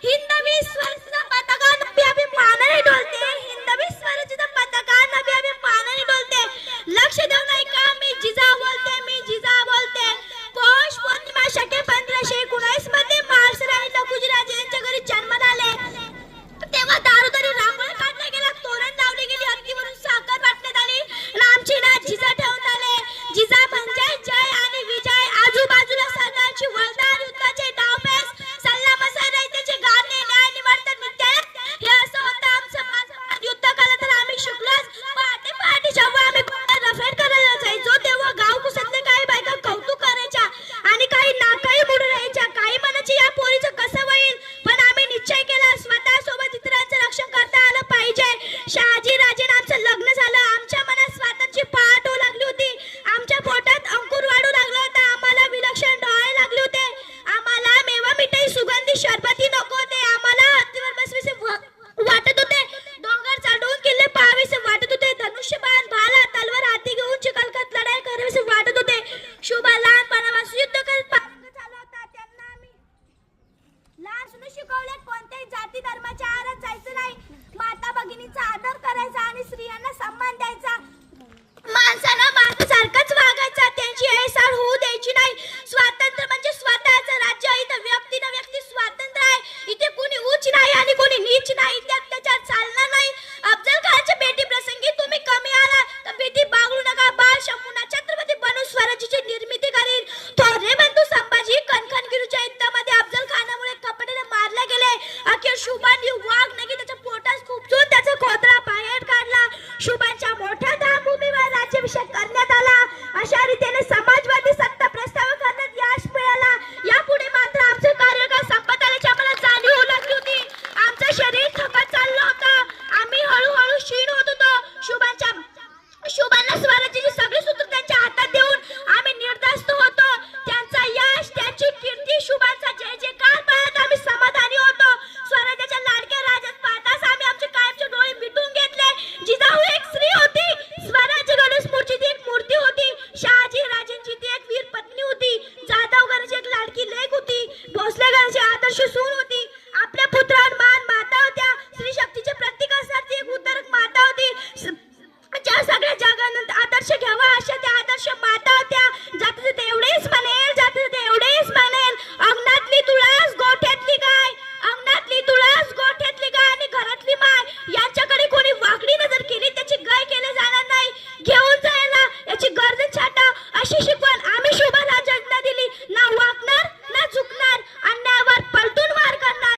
हिंदवी स्वराज्याचा पताका नभी अभी पानाने डोलते, हिंदवी स्वराज्याचा पताका नभी अभी पानाने डोलते. लक्ष देऊ नाही का मी जिजा बोलते, मी जिजा बोलते. पौष पौर्णिमा शके 1519 मध्ये महाराष्ट्र आणि लखुजीराजे यांच्या घरी जन्म झाले. तेव्हा दारोदारी रांगोळ्या काढल्या गेल्या, तोरण लावली गेली, अगदीवरून साखर वाटण्यात आली आणि आमची नाव जिजा ठेवून आले. जिजा म्हणजे जय आणि विजय. आजूबाजूला सरदारची वळदार युद्धाचे डावपेच, सल्ला मसरायचे गाणे, न्याय निवर्तन विद्यालय हे असं होतं आमचं. युद्ध काळात तर आम्ही शिकलोच. पहाटे पहाटे जेव्हा आम्ही रफेड करायला जायचो तेव्हा गाव कुसातले काही बायका कौतुक करायच्या आणि काही नाकाही बुडून राहायच्या. काही म्हणायचे या पोरीचं कसं होईल, पण आम्ही निश्चय केला स्वतः सोबत इतरांचं रक्षण करता आलं पाहिजे. शहाजी राजेंना आमचं लग्न झालं. आमच्या मनात स्वातंत्र्याची पहाट होऊ लागली होती. आमच्या पोटात अंकुर वाढू लागला होता. आम्हाला विलक्षण डोळे लागले होते. आम्हाला मेवा मिठाई सुगंधी शरबती नको होते. आम्हाला हत्तीवर बसवीसे वाटत होते. डोंगर चढवून किल्ले पाहावेसे वाटत होते. धनुष्यबाण भाला तलवार हाती घेऊन चिखलखत लढाई करावीसे वाटत होते. शुभा लहानपणापासून युद्ध करत चालू होता. त्यांना आम्ही लहान सुद्धा शिकवले कोणत्याही जाती धर्माच्या आहारात जायचं नाही. माता भगिनीचा आदर करायचा आणि स्त्रियांना सन्मान द्यायचा. माणसाला माणसासारखंच वागायचा. त्यांची हेळसाळ होऊ द्यायची नाही.